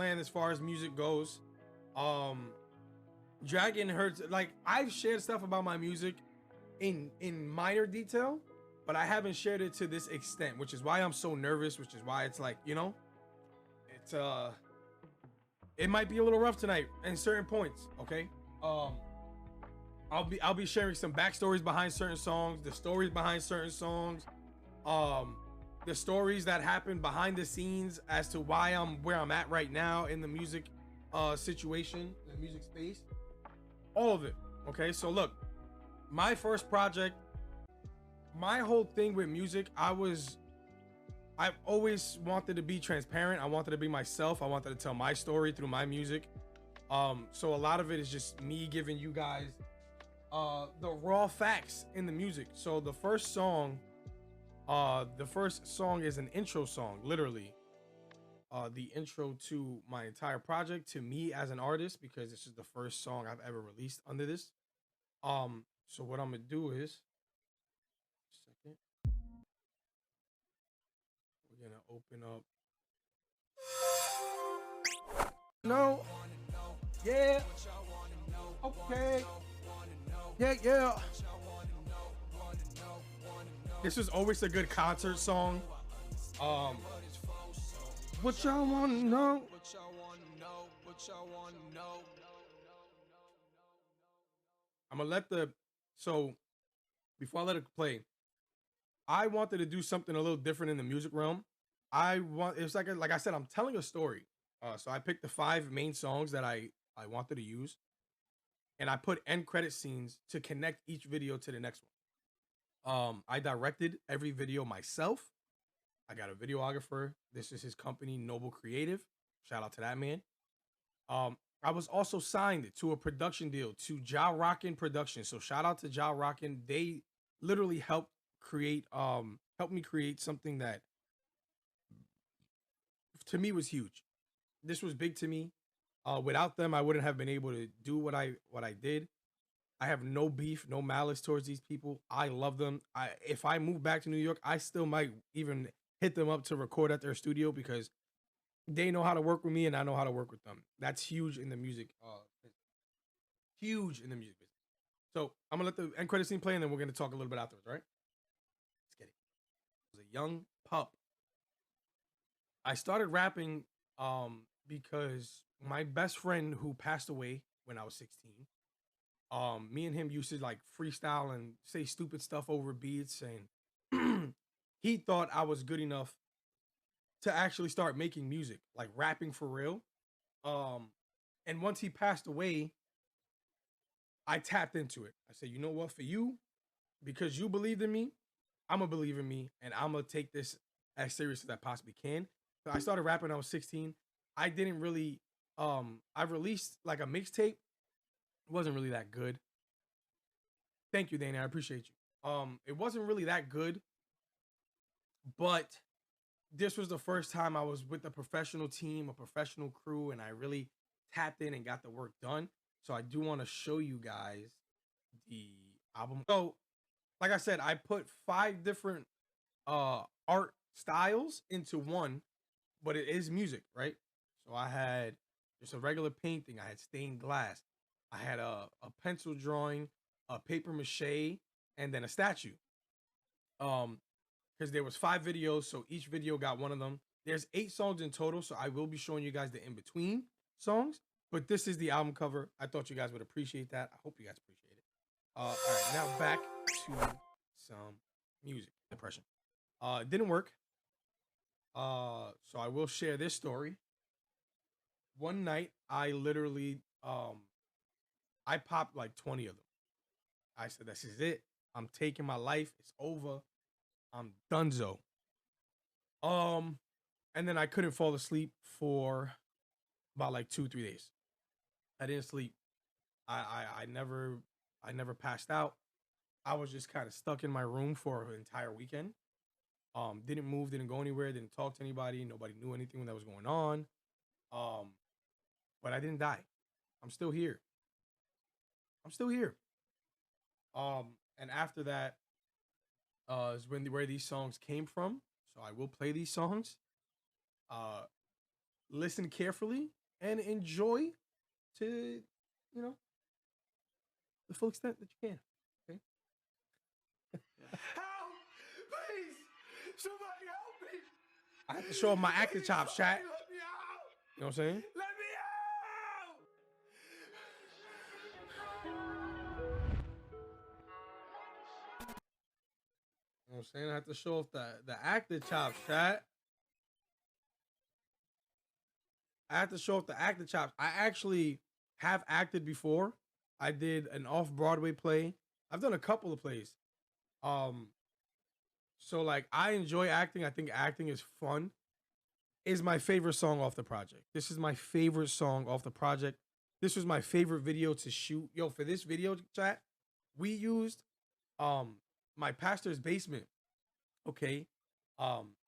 plan as far as music goes. Dragon hurts. Like, I've shared stuff about my music in minor detail, but I haven't shared it to this extent, which is why I'm so nervous, which is why it's like, you know, it's it might be a little rough tonight in certain points, okay? I'll be sharing some backstories behind certain songs, the stories behind certain songs, the stories that happen behind the scenes as to why I'm where I'm at right now in the music situation, the music space, all of it. Okay, so look, my first project, my whole thing with music, I've always wanted to be transparent. I wanted to be myself. I wanted to tell my story through my music. So a lot of it is just me giving you guys the raw facts in the music. So the first song is an intro song, literally. The intro to my entire project, to me as an artist, because this is the first song I've ever released under this. So what I'm gonna do is, second, we're gonna open up. No. Yeah. Okay. Yeah. This is always a good concert song. What y'all wanna know? I'm gonna let so before I let it play, I wanted to do something a little different in the music realm. It's like I said, I'm telling a story. So I picked the 5 main songs that I wanted to use, and I put end credit scenes to connect each video to the next one. I directed every video myself. I got a videographer. This is his company, Noble Creative. Shout out to that man. I was also signed to a production deal to Ja Rockin Productions. So shout out to Ja Rockin. They literally helped me create something that to me was huge. This was big to me. Without them, I wouldn't have been able to do what I did. I have no beef, no malice towards these people. I love them. If I move back to New York, I still might even hit them up to record at their studio because they know how to work with me and I know how to work with them. That's huge in the music. Huge in the music business. So I'm gonna let the end credit scene play and then we're gonna talk a little bit afterwards, right? Let's get it. I was a young pup. I started rapping because my best friend who passed away when I was 16, me and him used to like freestyle and say stupid stuff over beats, and he thought I was good enough to actually start making music, like rapping for real. And once he passed away, I tapped into it. I said, you know what, for you, because you believed in me, I'm gonna believe in me and I'm gonna take this as serious as I possibly can. So I started rapping when I was 16. I didn't really I released like a mixtape. It wasn't really that good. Thank you, Dana. I appreciate you. It wasn't really that good, but this was the first time I was with a professional team, a professional crew, and I really tapped in and got the work done. So I do want to show you guys the album. So, like I said, I put 5 different art styles into one, but it is music, right? So I had just a regular painting, I had stained glass, I had a pencil drawing, a paper mache, and then a statue. Because there was 5 videos, so each video got one of them. There's 8 songs in total, so I will be showing you guys the in-between songs, but this is the album cover. I thought you guys would appreciate that. I hope you guys appreciate it. All right, now back to some music. Depression. It didn't work. So I will share this story. One night, I literally, I popped like 20 of them. I said, this is it. I'm taking my life. It's over. I'm donezo. And then I couldn't fall asleep for about like 2-3 days. I didn't sleep. I never passed out. I was just kind of stuck in my room for an entire weekend. Didn't move, didn't go anywhere, didn't talk to anybody. Nobody knew anything that was going on. But I didn't die. I'm still here. I'm still here. And after that, is where these songs came from. So I will play these songs. listen carefully, and enjoy to, you know, the full extent that you can. Okay. Help! Please! Somebody help me! I have to show off my acting chops, chat. Let me out! You know what I'm saying? Let me out! You know what I'm saying? I have to show off the acting chops, chat. I have to show off the acting chops. I actually have acted before. I did an off-Broadway play. I've done a couple of plays. Um, so like I enjoy acting. I think acting is fun. Is my favorite song off the project. This is my favorite song off the project. This was my favorite video to shoot. Yo, for this video chat, we used my pastor's basement. Okay.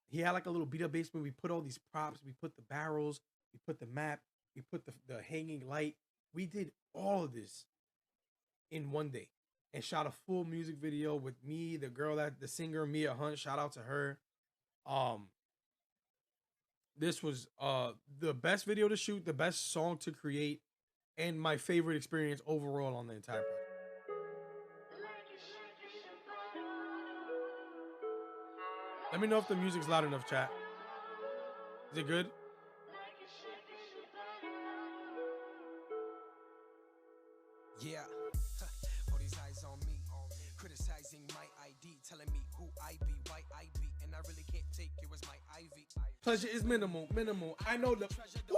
He had like a little beat up basement. We put all these props, we put the barrels, we put the map, we put the hanging light. We did all of this in one day and shot a full music video with me, the girl that the singer Mia Hunt, shout out to her. Um this was the best video to shoot, the best song to create, and my favorite experience overall on the entire project. Let me know if the music's loud enough, chat. Is it good? Yeah. All these eyes on me, criticizing my ID, telling me who I be, why I be, and I really can't take you as my ivy. Pleasure is minimal. I know the. Woo!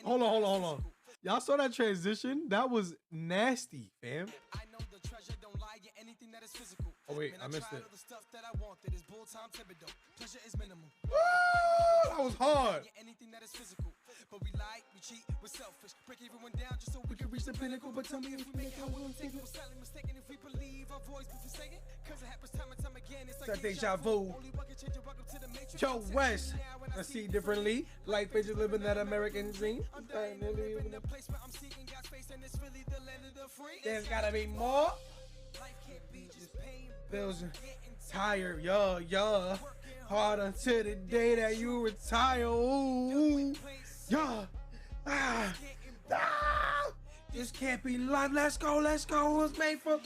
Hold on. Y'all saw that transition? That was nasty, fam. I know the treasure don't lie, yeah, anything that is physical. Oh wait, I missed it. The stuff that I wanted is bull time Thibodeau. Pleasure is minimal. Woo! That was hard. Yeah, anything that is physical. But we lie, we cheat, we're selfish. Break everyone down just so we can reach the pinnacle. But tell me if we make how we'll take it. We're slightly mistaken if we believe our voice be forsaken. Cause it happens time and time again. It's like deja vu. Yo, West, I see differently. Life is just living that American dream. I'm dying to live in a place where I'm seeking God's face, and it's really the land of the free. There's gotta be more. Life can't be just pain. Feels tired, yeah. Hard until the day that you retire. Ooh, yeah. This can't be life. Let's go. It's made for.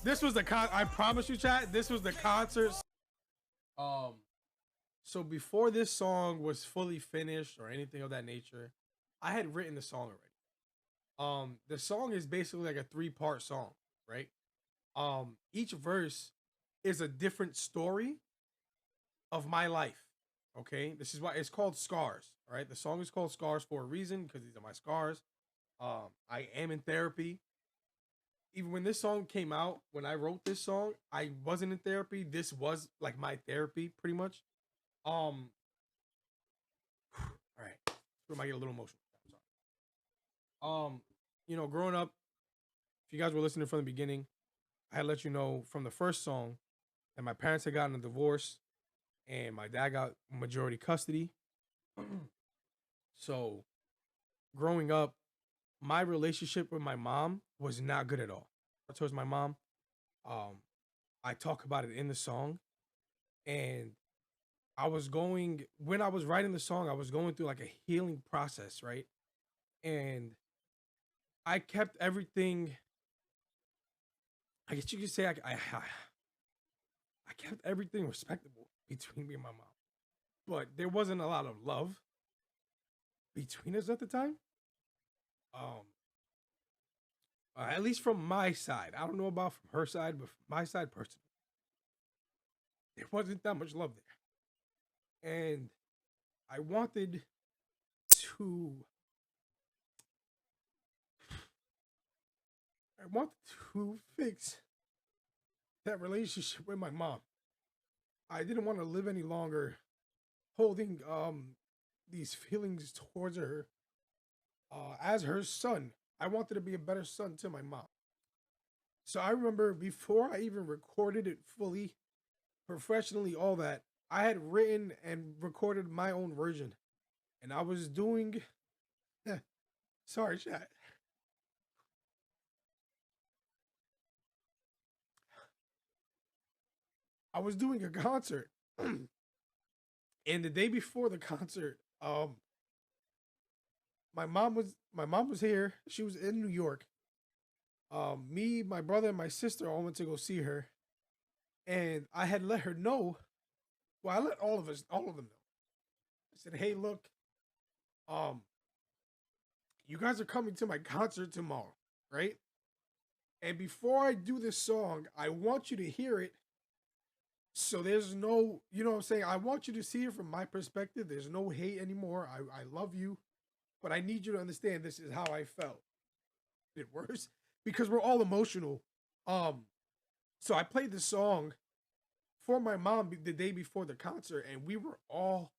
This was the I promise you, chat. This was the concert. So before this song was fully finished or anything of that nature, I had written the song already. The song is basically like a 3-part song, right? Each verse is a different story of my life. Okay, this is why it's called Scars. All right, the song is called Scars for a reason, because these are my scars. I am in therapy. Even when this song came out, when I wrote this song, I wasn't in therapy. This was like my therapy, pretty much. All right, I might get a little emotional. I'm sorry. You know, growing up, if you guys were listening from the beginning, I had let you know from the first song that my parents had gotten a divorce and my dad got majority custody. So, growing up, my relationship with my mom was not good at all. Towards my mom, I talk about it in the song, and when I was writing the song, I was going through like a healing process, right? And I kept everything. I guess you could say I kept everything respectable between me and my mom, but there wasn't a lot of love between us at the time. At least from my side. I don't know about from her side, but from my side personally, there wasn't that much love there. And I wanted to fix that relationship with my mom. I didn't want to live any longer holding these feelings towards her as her son. I wanted to be a better son to my mom. So I remember before I even recorded it fully, professionally, all that, I had written and recorded my own version. And I was doing... Sorry, chat. I was doing a concert And the day before the concert, my mom was here. She was in New York. Me, my brother, and my sister all went to go see her, and I had let her know. Well, I let all of them know. I said, "Hey, look, um, you guys are coming to my concert tomorrow, right? And before I do this song, I want you to hear it. So there's no, you know what I'm saying? I want you to see it from my perspective. There's no hate anymore. I love you, but I need you to understand this is how I felt. It worse because we're all emotional. Um, so I played the song for my mom the day before the concert, and we were all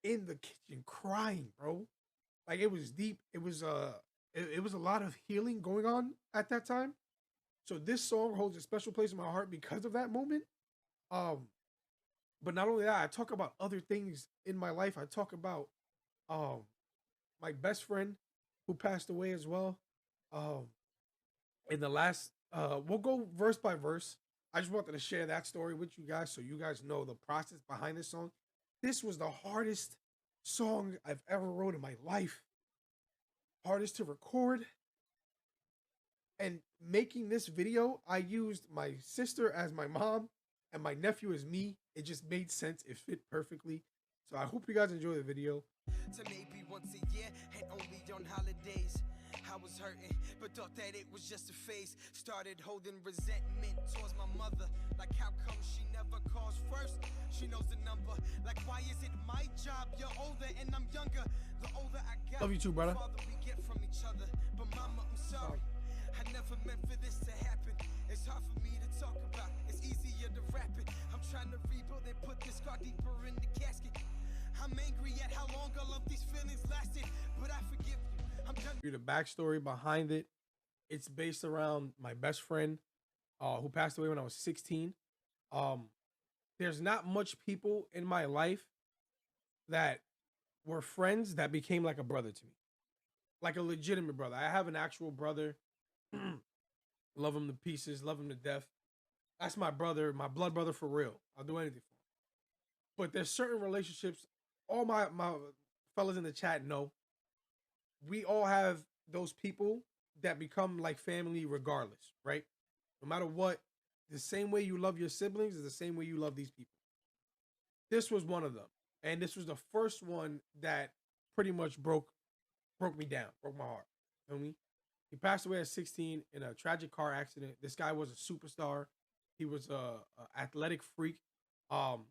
in the kitchen crying, bro. Like it was deep. It was a lot of healing going on at that time. So this song holds a special place in my heart because of that moment. Um, but not only that, I talk about other things in my life. I talk about um my best friend who passed away as well. Um, in the last we'll go verse by verse. I just wanted to share that story with you guys so you guys know the process behind this song. This was the hardest song I've ever wrote in my life. Hardest to record. And making this video, I used my sister as my mom and my nephew as me. It just made sense. It fit perfectly. So I hope you guys enjoy the video. To maybe once a year and only on holidays. I was hurting, but thought that it was just a phase. Started holding resentment towards my mother. Like, how come she never calls first? She knows the number. Like, why is it my job? You're older and I'm younger. The older I got, Love you too, brother. the farther we get from each other. But mama, I'm sorry. I never meant for this to happen. It's hard for me to talk about. It's easier to rap it. I'm trying to rebuild and put this scar deeper in the casket. I'm angry at how long all of these feelings lasted, but I forgive you. I'm done. The backstory behind it, it's based around my best friend who passed away when I was 16. Um, there's not much people in my life that were friends that became like a brother to me, like a legitimate brother. I have an actual brother. Love him to pieces, love him to death. That's my brother, my blood brother for real. I'll do anything for him. But there's certain relationships, all my fellas in the chat know, we all have those people that become like family regardless, right? No matter what, the same way you love your siblings is the same way you love these people. This was one of them. And this was the first one that pretty much broke me down, broke my heart. You know me? He passed away at 16 in a tragic car accident. This guy was a superstar. He was a athletic freak. Um,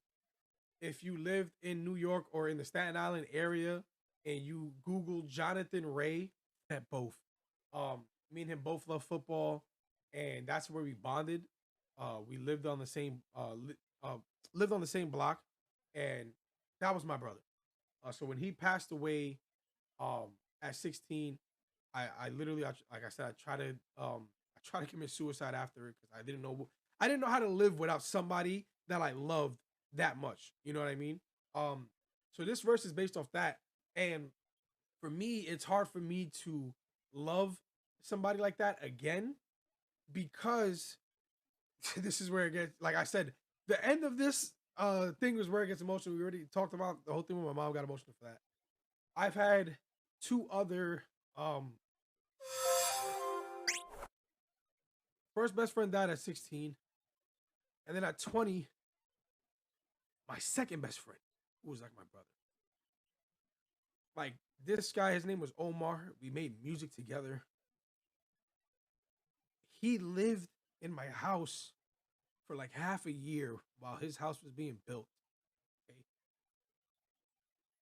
if you lived in New York or in the Staten Island area and you Google Jonathan Ray, at both. Me and him both love football, and that's where we bonded. We lived on the same lived on the same block, and that was my brother. So when he passed away, at 16, I literally, like I said, I tried to commit suicide after it because I didn't know how to live without somebody that I loved that much. You know what I mean? So this verse is based off that, and for me, it's hard for me to love somebody like that again because this is where it gets, like I said, the end of this thing was where it gets emotional. We already talked about the whole thing with my mom, got emotional for that. I've had two other first best friend died at 16, and then at 20, my second best friend, who was like my brother. Like this guy, his name was Omar. We made music together. He lived in my house for like half a year while his house was being built. Okay.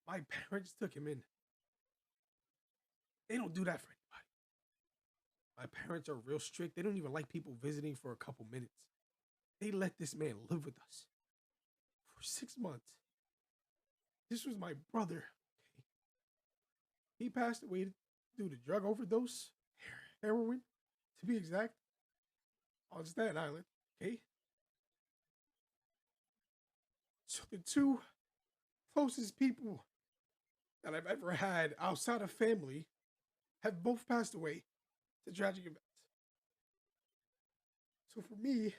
My parents took him in. They don't do that for anybody. My parents are real strict. They don't even like people visiting for a couple minutes. They let this man live with us for 6 months. This was my brother. Okay. He passed away due to drug overdose, heroin, to be exact, on Staten Island. Okay. So the two closest people that I've ever had outside of family have both passed away to tragic events. So for me,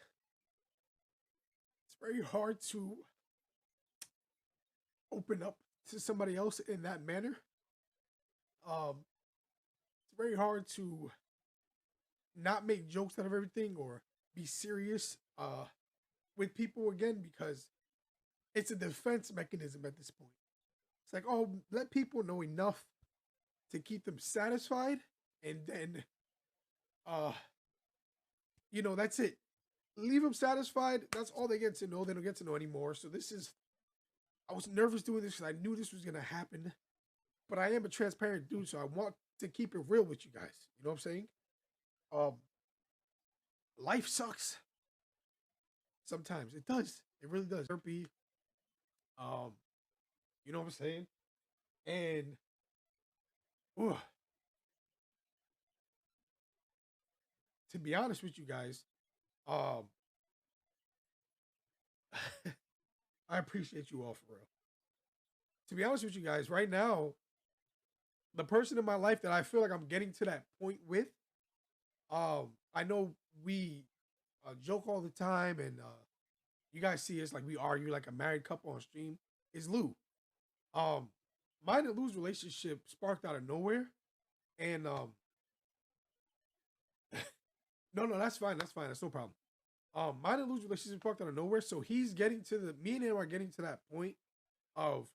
it's very hard to open up to somebody else in that manner. It's very hard to not make jokes out of everything or be serious with people again, because it's a defense mechanism at this point. It's like, oh, let people know enough to keep them satisfied, and then that's it. Leave them satisfied. That's all they get to know. They don't get to know anymore. So I was nervous doing this because I knew this was gonna happen, but I am a transparent dude, so I want to keep it real with you guys. You know what I'm saying? Um, Life sucks. Sometimes it does. It really does. Therapy. Um, you know what I'm saying? And ooh, to be honest with you guys, um, I appreciate you all for real. To be honest with you guys, right now, the person in my life that I feel like I'm getting to that point with, I know we joke all the time, and you guys see us like we argue like a married couple on stream. Is Lou. Um, Mine and Lou's relationship sparked out of nowhere, and no, that's fine, that's no problem. Mine and Lou's relationship sparked out of nowhere, so he's getting to me and him are getting to that point of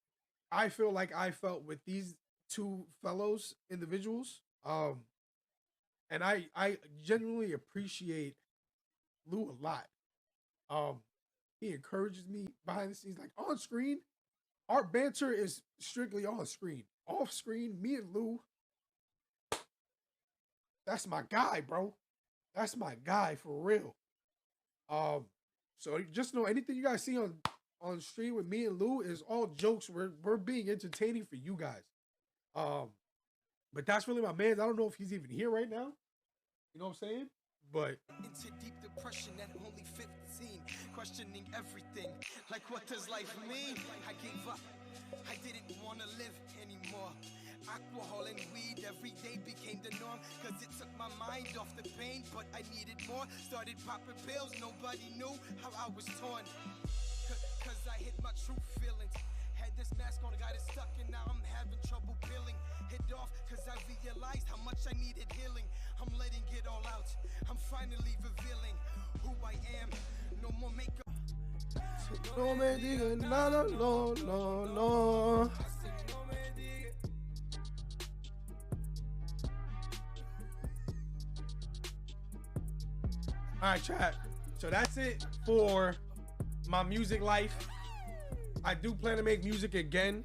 I feel like I felt with these two fellows individuals. And I genuinely appreciate Lou a lot. Um, he encourages me behind the scenes, like on screen. Our banter is strictly on screen. Off screen, me and Lou, that's my guy, bro. That's my guy for real. Um, so just know anything you guys see on stream with me and Lou is all jokes. We're being entertaining for you guys. Um, but that's really my man. I don't know if he's even here right now. You know what I'm saying? But into deep depression at only 15, questioning everything, like what does life mean? I gave up, I didn't want to live anymore. Alcohol and weed every day became the norm, cause it took my mind off the pain, but I needed more. Started popping pills, nobody knew how I was torn, cause I hid my true feelings. Had this mask on, got it stuck, and now I'm having trouble peeling it off, cause I realized how much I needed healing. I'm letting it all out, I'm finally revealing who I am. No more makeup. no me diga nada, no. All right, chat. So that's it for my music life. I do plan to make music again.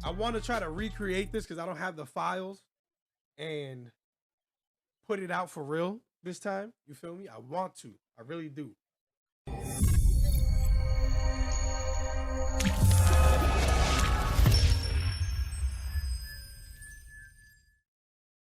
I want to try to recreate this because I don't have the files and put it out for real this time. You feel me? I want to. I really do.